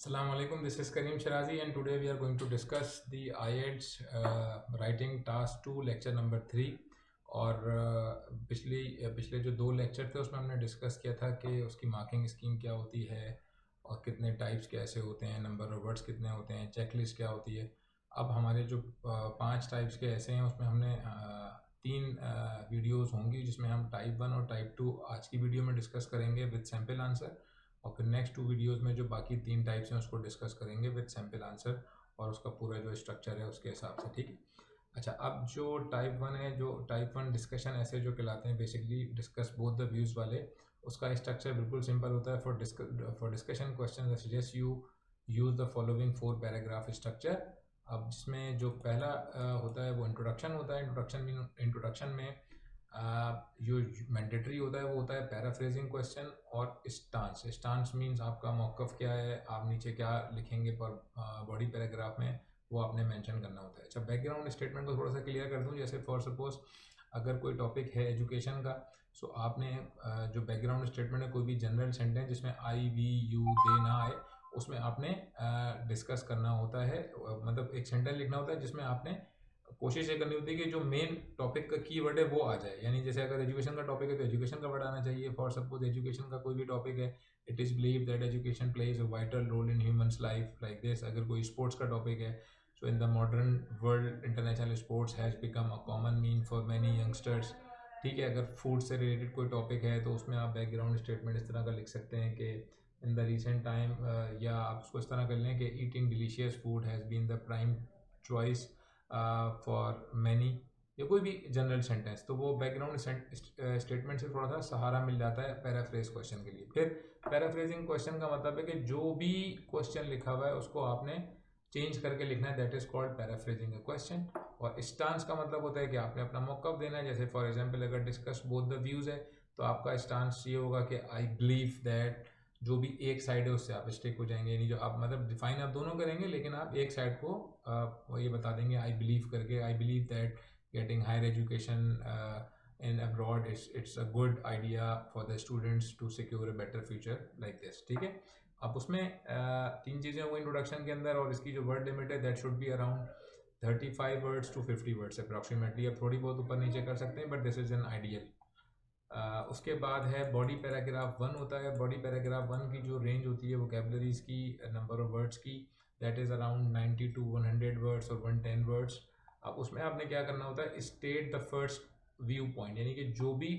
Assalamu alaikum. This is Kareem Shirazi, and today we are going to discuss the IELTS writing task 2 lecture number 3. और पिछले जो 2 lecture थे उसमें हमने discuss किया था कि उसकी मार्किंग स्कीम क्या होती है और कितने टाइप्स कैसे होते हैं, नंबर ऑफ वर्ड्स कितने होते हैं, चेकलिस्ट क्या होती है। अब हमारे जो 5 टाइप्स के ऐसे हैं उसमें हमने 3 वीडियोस होंगी जिसमें हम टाइप 1 और टाइप 2 आज की वीडियो में डिस्कस करेंगे विद सैम्पल आंसर, और फिर नेक्स्ट 2 वीडियोस में जो बाकी 3 टाइप्स हैं उसको डिस्कस करेंगे विद सैम्पल आंसर और उसका पूरा जो स्ट्रक्चर है उसके हिसाब से। ठीक है। अच्छा, अब जो टाइप 1 है, जो टाइप 1 डिस्कशन ऐसे जो कहलाते हैं, basically discuss both the views वाले, उसका स्ट्रक्चर बिल्कुल सिंपल होता है। For discussion question suggest you use the following 4 paragraph structure. अब जिसमें जो पहला होता है वो इंट्रोडक्शन होता है। इंट्रोडक्शन में जो मैंडेटरी होता है वो होता है पैराफ्रेजिंग क्वेश्चन और स्टांस मींस आपका मौक़िफ़ क्या है, आप नीचे क्या लिखेंगे पर बॉडी पैराग्राफ में, वो आपने मेंशन करना होता है। अच्छा, बैकग्राउंड स्टेटमेंट को थोड़ा सा क्लियर कर दूं। जैसे फॉर सपोज अगर कोई टॉपिक है एजुकेशन का, सो आपने जो बैकग्राउंड स्टेटमेंट है, कोई भी जनरल सेंटेंस जिसमें आई वी यू दे ना आए, उसमें आपने डिस्कस करना होता है। मतलब एक सेंटेंस लिखना होता है जिसमें आपने कोशिश ये करनी होती है कि जो मेन टॉपिक का कीवर्ड है वो आ जाए। यानी जैसे अगर एजुकेशन का टॉपिक है तो एजुकेशन का वर्ड आना चाहिए। फॉर सपोज एजुकेशन का कोई भी टॉपिक है, it is believe that education plays a vital role in humans life like this. अगर कोई स्पोर्ट्स का टॉपिक है, so in the modern world international sports has become a common mean for many youngsters. ठीक है। अगर food से related कोई topic है तो उसमें आप बैकग्राउंड स्टेटमेंट इस तरह का लिख सकते हैं कि इन द रिसेंट टाइम, या आप उसको इस तरह कर लें कि eating delicious food has been the prime choice for many, या कोई भी जनरल सेंटेंस। तो वो बैकग्राउंड स्टेटमेंट से थोड़ा सा सहारा मिल जाता है पैराफ्रेज क्वेश्चन के लिए। फिर पैराफ्रेजिंग क्वेश्चन का मतलब है कि जो भी क्वेश्चन लिखा हुआ है उसको आपने चेंज करके लिखना है, that is called paraphrasing a question. और स्टांस का मतलब होता है कि आपने अपना मौक़िफ़ देना है। जैसे फॉर एग्जांपल अगर डिस्कस बोथ द व्यूज़ है तो आपका स्टांस ये होगा कि आई बिलीव दैट, जो भी एक साइड है उससे आप स्टिक हो जाएंगे। यानी जो आप मतलब डिफाइन आप दोनों करेंगे लेकिन आप एक साइड को ये बता देंगे आई बिलीव करके। I believe that getting higher education in abroad it's a good idea for the students to secure a better future like this. ठीक है। अब उसमें 3 चीज़ें हो इंट्रोडक्शन के अंदर, और इसकी जो वर्ड लिमिट है that should be around 35 words to 50 words approximately. अब थोड़ी बहुत ऊपर नीचे कर सकते हैं but this is an ideal. उसके बाद है बॉडी पैराग्राफ 1 होता है। बॉडी पैराग्राफ 1 की जो रेंज होती है वोकैबुलरीज की, नंबर ऑफ वर्ड्स की, that is around 90 to 100 words और 110 वर्ड्स। अब उसमें आपने क्या करना होता है, state the first view point. यानी कि जो भी,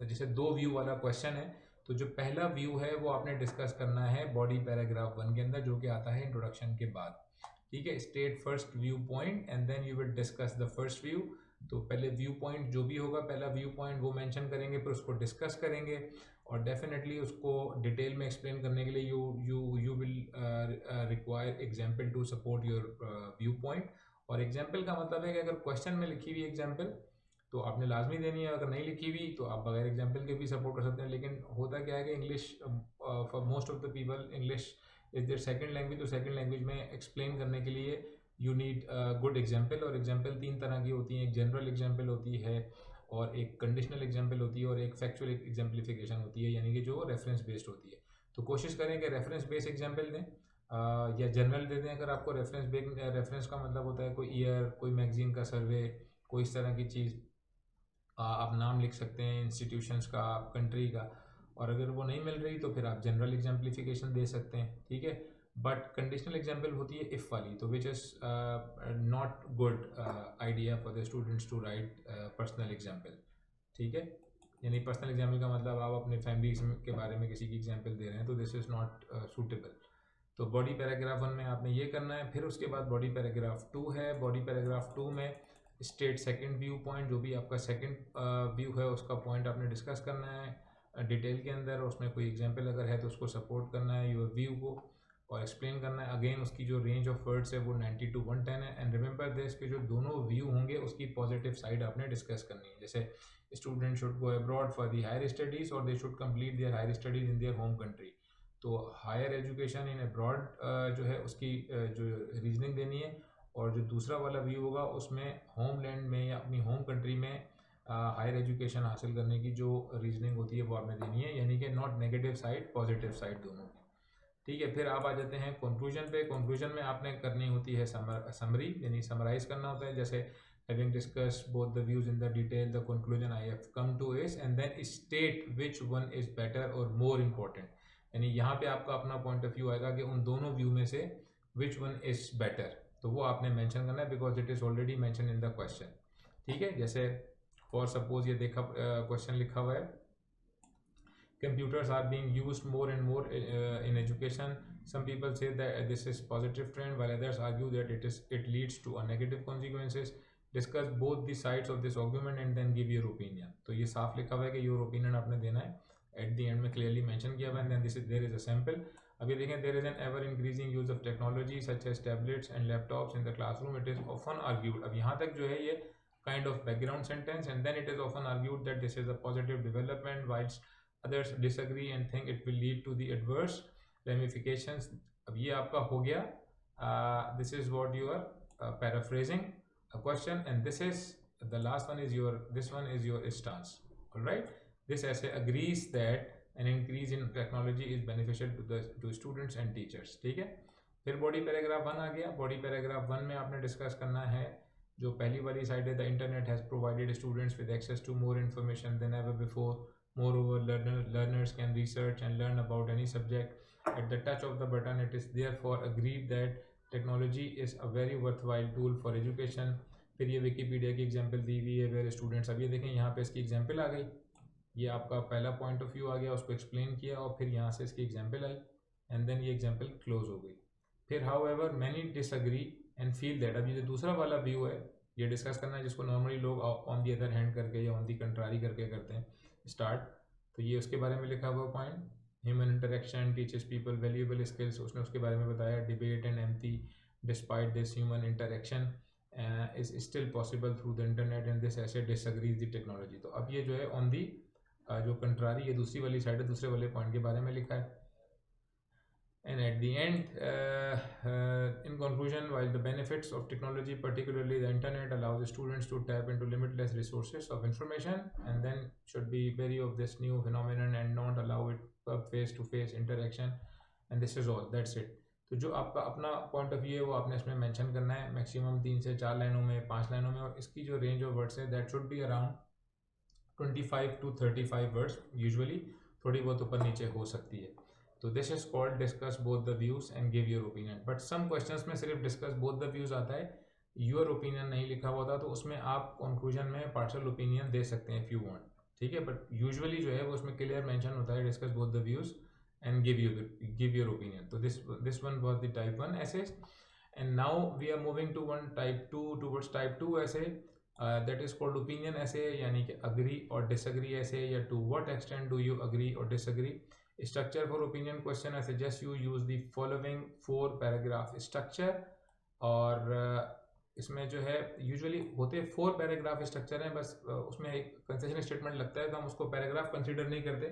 जैसे 2 व्यू वाला क्वेश्चन है तो जो पहला व्यू है वो आपने डिस्कस करना है बॉडी पैराग्राफ 1 के अंदर, जो कि आता है इंट्रोडक्शन के बाद। ठीक है। State first viewpoint and then you will discuss the first view. तो पहले व्यू पॉइंट जो भी होगा, पहला व्यू पॉइंट वो मेंशन करेंगे, फिर उसको डिस्कस करेंगे और डेफिनेटली उसको डिटेल में एक्सप्लेन करने के लिए you will require example to support your viewpoint. और एग्जांपल का मतलब है कि अगर क्वेश्चन में लिखी हुई एग्जांपल तो आपने लाजमी देनी है, अगर नहीं लिखी हुई तो आप बगैर एग्जांपल के भी सपोर्ट कर सकते हैं। लेकिन होता क्या है कि English, for most of the people English is their second language, तो सेकंड लैंग्वेज में एक्सप्लेन करने के लिए यू नीड गुड एग्जाम्पल। और एग्जाम्पल 3 तरह की होती हैं, एक जनरल एग्जाम्पल होती है और एक कंडीशनल एग्जाम्पल होती है और एक फैक्चुअल एग्जाम्पलिफिकेशन होती है, यानी कि जो रेफरेंस बेस्ड होती है। तो कोशिश करें कि रेफरेंस बेस्ड एग्जाम्पल दें या जनरल दे दें। अगर आपको रेफरेंस का मतलब होता है कोई ईयर, कोई मैगजीन का सर्वे, कोई इस तरह की चीज़, आप नाम लिख सकते हैं इंस्टीट्यूशंस का, कंट्री का। और अगर वो नहीं मिल रही तो फिर आप जनरल एग्जाम्पलिफिकेशन दे सकते हैं। ठीक है। बट कंडीशनल एग्जाम्पल होती है इफ़ वाली, तो which is not good idea for the students to write personal example. ठीक है। यानी पर्सनल एग्जाम्पल का मतलब आप अपने फैमिली के बारे में किसी की एग्जाम्पल दे रहे हैं, तो दिस इज़ नॉट सूटेबल। तो बॉडी पैराग्राफ 1 में आपने ये करना है। फिर उसके बाद बॉडी पैराग्राफ 2 है। बॉडी पैराग्राफ 2 में स्टेट सेकंड व्यू पॉइंट, जो भी आपका सेकंड व्यू है उसका पॉइंट आपने डिस्कस करना है डिटेल के अंदर। उसमें कोई एग्जांपल अगर है तो उसको सपोर्ट करना है योर व्यू को और एक्सप्लेन करना है। अगेन उसकी जो रेंज ऑफ वर्ड्स है वो 90 टू 110 है। एंड रिमेंबर दिस कि जो दोनों व्यू होंगे उसकी पॉजिटिव साइड आपने डिस्कस करनी है। जैसे student should go abroad for the higher studies और they should complete their higher studies in their home country. तो हायर एजुकेशन इन अब्रॉड जो है उसकी जो रीजनिंग देनी है। और जो दूसरा वाला व्यू होगा उसमें होमलैंड में या अपनी होम कंट्री में हायर एजुकेशन हासिल करने की जो रीजनिंग होती है वो आपने देनी है। यानी कि not negative side, positive side दोनों की। ठीक है, फिर आप आ जाते हैं कंक्लूजन पे। कंक्लूजन में आपने करनी होती है समरी, यानी समराइज करना होता है। जैसे having discussed both the views in the detail, the conclusion I have come to is, and then state which one is better or more important। यानी यहाँ पे आपका अपना पॉइंट ऑफ व्यू आएगा कि उन दोनों व्यू में से which one is better, तो वो आपने मेंशन करना है because it is already mention in the question. ठीक है, जैसे फॉर सपोज ये देखा क्वेश्चन लिखा हुआ है, computers are being used more and more in education. Some people say that this is positive trend, while others argue that it leads to a negative consequences. Discuss both the sides of this argument and then give your opinion। तो ये साफ लिखा हुआ है कि your opinion आपने देना है, at the end में clearly mention किया हुआ है, and then there is a sample। अभी देखें, there is an ever increasing use of technology such as tablets and laptops in the classroom। It is often argued, अब यहाँ तक जो है ये kind of background sentence, and then it is often argued that this is a positive development whilst others disagree and think it will lead to the adverse ramifications। अब ये आपका हो गया, this is what you are paraphrasing a question, and this is the last one is this one is your stance। all right, this essay agrees that an increase in technology is beneficial to students and teachers। ठीक है, फिर body paragraph 1 आ गया। Body paragraph 1 में आपने discuss करना है जो पहली वाली साइड है, the internet has provided students with access to more information than ever before. Moreover, learners can research and learn about any subject at the touch of the button। It is therefore agreed that technology is a very worthwhile tool for education। फिर ये Wikipedia की example दी हुई है where students. अब ये देखें यहाँ पे इसकी एग्जांपल आ गई, ये आपका पहला पॉइंट ऑफ व्यू आ गया, उसको एक्सप्लेन किया और फिर यहाँ से इसकी एग्जांपल आई एंड देन ये एग्जांपल क्लोज हो गई। फिर however many disagree and feel that, अब ये जो दूसरा वाला व्यू है ये डिस्कस करना है जिसको नॉर्मली लोग ऑन दी अदर हैंड करके या ऑन दी कंट्रारी करके करते हैं स्टार्ट। तो ये उसके बारे में लिखा हुआ point, human interaction teachers people valuable skills, उसने उसके बारे में बताया। Debate and empathy, despite this human interaction is still possible through the internet and this ऐसे डिसएग्रीज द टेक्नोलॉजी। तो अब ये जो है ऑन दी जो कंट्रारी, ये दूसरी वाली साइड है, दूसरे वाले पॉइंट के बारे में लिखा है। And at the end, in conclusion, while the benefits of technology, particularly the internet, allows students to tap into limitless resources of information, and then should be wary of this new phenomenon and not allow it face-to-face interaction। And this is all, that's it। तो जो आपका अपना point of view है वो आपने इसमें mention करना है, मैक्सिमम 3 से 4 लाइनों में, 5 लाइनों में, और इसकी जो रेंज ऑफ वर्ड्स है that should be around 25 to 35 words, usually थोड़ी बहुत ऊपर नीचे हो सकती है। तो this is called discuss both the views and give your opinion. But some questions में सिर्फ डिस्कस बोथ द व्यूज आता है, योर ओपिनियन नहीं लिखा हुआ था, तो उसमें आप कंक्लूजन में पार्शियल ओपिनियन दे सकते हैं इफ यू वांट। ठीक है, बट यूजुअली जो है वो उसमें क्लियर मेंशन होता है discuss both the views and give your opinion. तो this one was the type 1 essays, and now we are moving to one type 2 towards type 2 essay, that is called opinion ऐसे, यानी कि agree और disagree ऐसे, या to what extent do you agree और disagree. Structure for opinion question, I suggest you use the following 4 paragraph structure। और इसमें जो है यूजुअली होते 4 पैराग्राफ स्ट्रक्चर हैं, बस उसमें एक कंसेशन स्टेटमेंट लगता है तो हम उसको पैराग्राफ कंसीडर नहीं करते,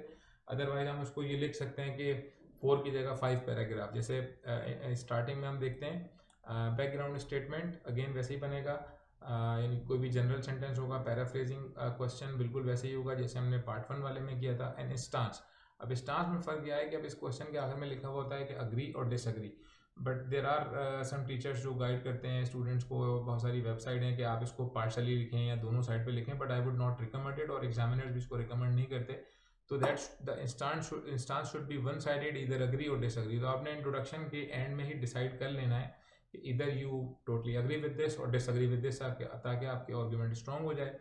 अदरवाइज हम उसको ये लिख सकते हैं कि 4 की जगह 5 पैराग्राफ। जैसे स्टार्टिंग में हम देखते हैं बैकग्राउंड स्टेटमेंट, अगेन वैसे ही बनेगा, यानी कोई भी जनरल सेंटेंस होगा, पैराफ्रेजिंग क्वेश्चन बिल्कुल वैसे ही होगा जैसे हमने पार्ट 1 वाले में किया था। एंड स्टांस, अब स्टांस में फ़र्क यह है कि अब इस क्वेश्चन के आखिर में लिखा हुआ होता है कि अग्री और disagree, but there are some teachers जो गाइड करते हैं स्टूडेंट्स को, बहुत सारी वेबसाइट हैं कि आप इसको पार्शली लिखें या दोनों साइड पे लिखें, but I would not recommended, और एग्जामिनर्स भी इसको रिकमेंड नहीं करते। तो that's the instance should be one sided, इधर अग्री और डिसएग्री। तो आपने इंट्रोडक्शन के एंड में ही डिसाइड कर लेना है कि इधर you totally agree with this और डिसएग्री विद दिस, ताकि आपके आर्ग्यूमेंट स्ट्रॉन्ग हो जाए।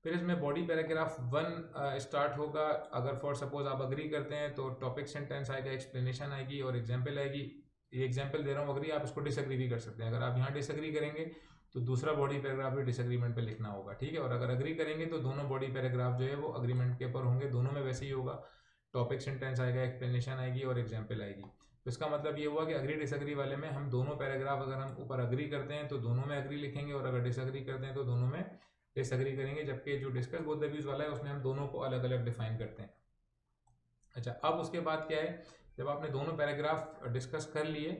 फिर इसमें बॉडी पैराग्राफ 1 स्टार्ट होगा। अगर फॉर सपोज आप अग्री करते हैं तो टॉपिक सेंटेंस आएगा, एक्सप्लेनेशन आएगी और एग्जांपल आएगी। ये एग्जांपल दे रहा हूँ अग्री, आप इसको डिसएग्री भी कर सकते हैं। अगर आप यहाँ डिसएग्री करेंगे तो दूसरा बॉडी पैराग्राफ भी डिसएग्रीमेंट पे लिखना होगा, ठीक है। और अगर अग्री करेंगे तो दोनों बॉडी पैराग्राफ जो है वो अग्रीमेंट के ऊपर होंगे, दोनों में वैसे ही होगा, टॉपिक सेंटेंस आएगा, एक्सप्लेनेशन आएगी और एग्जाम्पल आएगी। तो इसका मतलब ये हुआ कि अग्री डिसएग्री वाले में हम दोनों पैराग्राफ, अगर हम ऊपर अग्री करते हैं तो दोनों में अग्री लिखेंगे, और अगर डिसएग्री करते हैं तो दोनों में डिसएग्री करेंगे। जबकि जो डिस्कस बोथ द व्यूज वाला है उसमें हम दोनों को अलग अलग डिफाइन करते हैं। अच्छा, अब उसके बाद क्या है, जब आपने दोनों पैराग्राफ डिस्कस कर लिए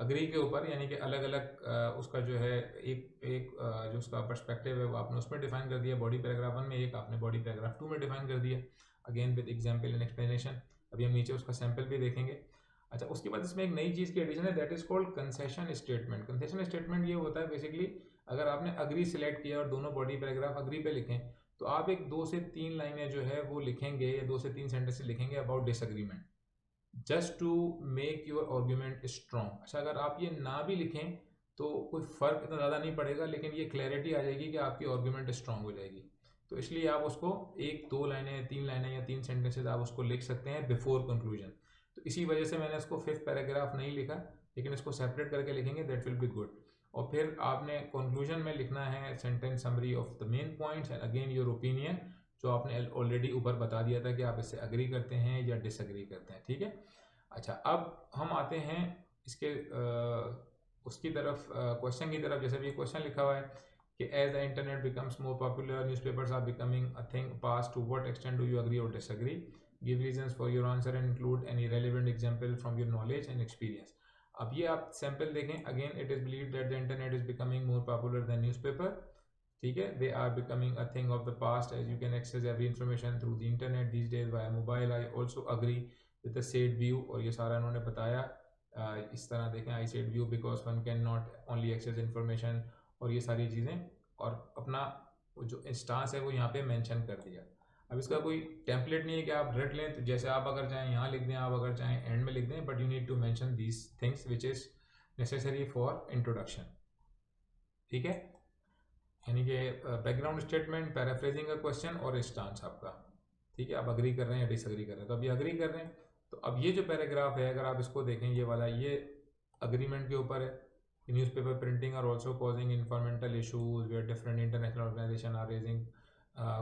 अग्री के ऊपर, यानी कि अलग अलग उसका जो है एक जो उसका पर्सपेक्टिव है वो आपने उसमें डिफाइन कर दिया बॉडी पैराग्राफ 1 में, एक आपने बॉडी पैराग्राफ 2 में डिफाइन कर दिया, again with example and explanation. अभी हम नीचे उसका सैम्पल भी देखेंगे। अच्छा, उसके बाद इसमें एक नई चीज़ की एडिशन है, that is called concession statement. Concession statement ये होता है बेसिकली, अगर आपने अग्री सिलेक्ट किया और दोनों बॉडी पैराग्राफ अग्री पे लिखें, तो आप एक 2 से 3 लाइनें जो है वो लिखेंगे, या 2 से 3 सेंटेंसेस लिखेंगे about disagreement, just to make your argument strong. अच्छा, अगर आप ये ना भी लिखें तो कोई फ़र्क इतना ज़्यादा नहीं पड़ेगा, लेकिन ये क्लैरिटी आ जाएगी कि आपकी आर्ग्यूमेंट स्ट्रॉन्ग हो जाएगी। तो इसलिए आप उसको 1-2 लाइनें, 3 लाइनें या 3 सेंटेंसेस आप उसको लिख सकते हैं बिफोर कंक्लूजन। तो इसी वजह से मैंने इसको 5th पैराग्राफ नहीं लिखा, लेकिन इसको सेपरेट करके लिखेंगे, दैट विल बी गुड। और फिर आपने कंक्लूजन में लिखना है sentence summary of the main points and again your opinion, जो आपने ऑलरेडी ऊपर बता दिया था कि आप इससे अग्री करते हैं या डिसएग्री करते हैं, ठीक है। अच्छा, अब हम आते हैं इसके उसकी तरफ, क्वेश्चन की तरफ। जैसे भी क्वेश्चन लिखा हुआ है कि as the internet becomes more popular, newspapers are becoming a thing past, to what extent do you agree और disagree, give reasons for your answer and include any relevant example from your knowledge and experience. अब ये आप sample देखें, again it is believe that the internet is becoming more popular than newspaper, ठीक है। They are becoming a thing of the past as you can access every information through the internet these days via mobile, I also agree with the said view. और ये सारा इन्होंने बताया इस तरह देखें, I said view because one can not only access information, और ये सारी चीज़ें, और अपना जो इंस्टांस है वो यहाँ पे मेंशन कर दिया। अब इसका कोई टेम्पलेट नहीं है कि आप रट लें, तो जैसे आप अगर चाहें यहाँ लिख दें, आप अगर चाहें एंड में लिख दें, but you need to mention these things which is necessary for introduction, ठीक है। यानी कि बैकग्राउंड स्टेटमेंट, पैराफ्रेजिंग का क्वेश्चन और स्टांस आपका, ठीक है। आप अग्री कर रहे हैं या डिसएग्री कर रहे हैं, तो अभी अग्री कर रहे हैं। तो अब ये जो पैराग्राफ है, अगर आप इसको देखें, ये वाला, ये अग्रीमेंट के ऊपर है। Newspaper printing are also causing environmental issues where different international organization are raising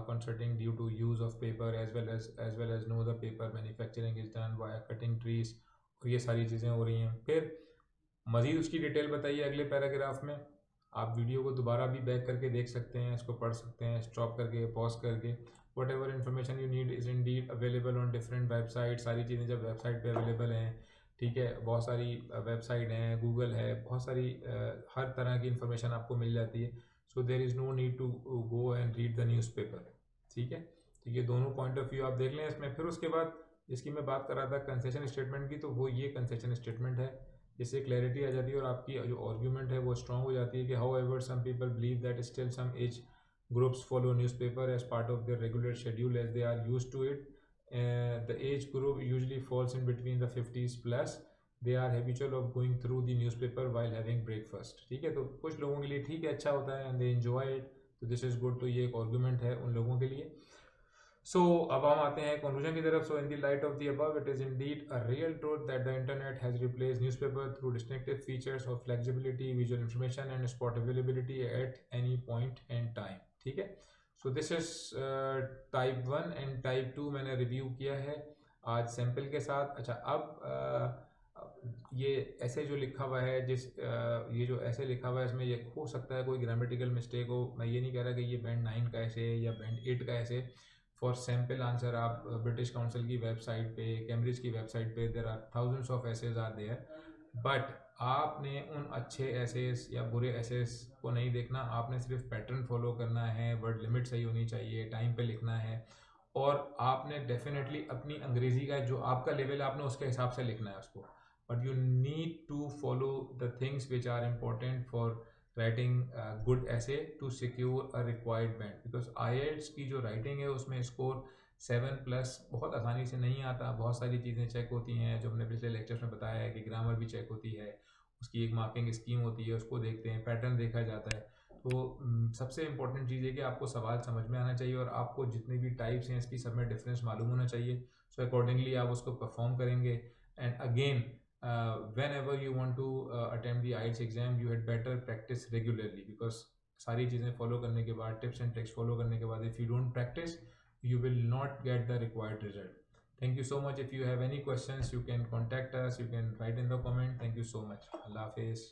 concerning due to use of paper as well as no the paper manufacturing is done via cutting trees, और ये सारी चीज़ें हो रही हैं। फिर मज़ीद उसकी डिटेल बताइए अगले पैराग्राफ में। आप वीडियो को दोबारा भी बैक करके देख सकते हैं, इसको पढ़ सकते हैं, स्टॉप करके, पॉज करके। What ever information you need is Indeed available on different website. सारी चीज़ें जब वेबसाइट पे अवेलेबल हैं, ठीक है, बहुत सारी वेबसाइट हैं, गूगल है, बहुत सारी हर तरह की इन्फॉर्मेशन आपको मिल जाती है। So there is no need to go and read the newspaper, ठीक है। तो ये दोनों पॉइंट ऑफ व्यू आप देख लें इसमें। फिर उसके बाद जिसकी मैं बात कर रहा था कंसेशन स्टेटमेंट की, तो वो ये कंसेशन स्टेटमेंट है, जिससे क्लैरिटी आ जाती है और आपकी जो आर्ग्यूमेंट है वो स्ट्रॉन्ग हो जाती है कि however some people believe that still some age groups follow newspaper as part of their regular schedule as they are used to it. The age group usually falls in between the 50s plus, they are habitual of going through the newspaper while having breakfast, ठीक है। तो कुछ लोगों के लिए ठीक है, अच्छा होता है, एंड दे एंजॉय इट, तो दिस इज़ गुड। तो ये एक आर्ग्यूमेंट है उन लोगों के लिए। So, अब हम आते हैं कंक्लूजन की तरफ। So, in the light of the above, it is indeed a real truth that the internet has replaced newspaper through distinctive features of flexibility, visual information, and spot availability at any point in time. ठीक है। So, this is type 1 and type 2 मैंने review किया है आज sample के साथ। अच्छा, अब ये ऐसे जो लिखा हुआ है, ये जो ऐसे लिखा हुआ है, इसमें ये हो सकता है कोई ग्रामेटिकल मिस्टेक हो। मैं ये नहीं कह रहा कि ये बैंड 9 का ऐसे या बैंड 8 का ऐसे। फॉर सैम्पल आंसर आप ब्रिटिश काउंसिल की वेबसाइट पे, कैम्ब्रिज की वेबसाइट पे, there are thousands of essays are there, but आपने उन अच्छे एसेस या बुरे एसेस को नहीं देखना। आपने सिर्फ पैटर्न फॉलो करना है, वर्ड लिमिट सही होनी चाहिए, टाइम पे लिखना है, और आपने डेफिनेटली अपनी अंग्रेज़ी का जो आपका लेवल है आपने उसके हिसाब से लिखना है उसको। But you need to follow the things which are important for writing good essay to secure a required band, because IELTS की जो राइटिंग है उसमें स्कोर 7+ बहुत आसानी से नहीं आता। बहुत सारी चीज़ें चेक होती हैं, जो हमने पिछले लेक्चर्स में बताया है कि ग्रामर भी चेक होती है, उसकी एक मार्किंग स्कीम होती है, उसको देखते हैं, पैटर्न देखा जाता है। तो सबसे इंपॉर्टेंट चीज़ है कि आपको सवाल समझ में आना चाहिए, और आपको जितने भी टाइप्स हैं इसकी सब में डिफरेंस मालूम होना चाहिए। सो अकॉर्डिंगली आप उसको परफॉर्म करेंगे। And again, whenever you want to attempt the IELTS exam, you had better practice regularly, because सारी चीज़ें फॉलो करने के बाद, टिप्स एंड ट्रिक्स फॉलो करने के बाद, if you don't practice, you will not get the required result. Thank you so much. If you have any questions, you can contact us, you can write in the comment. Thank you so much. Allah Hafiz.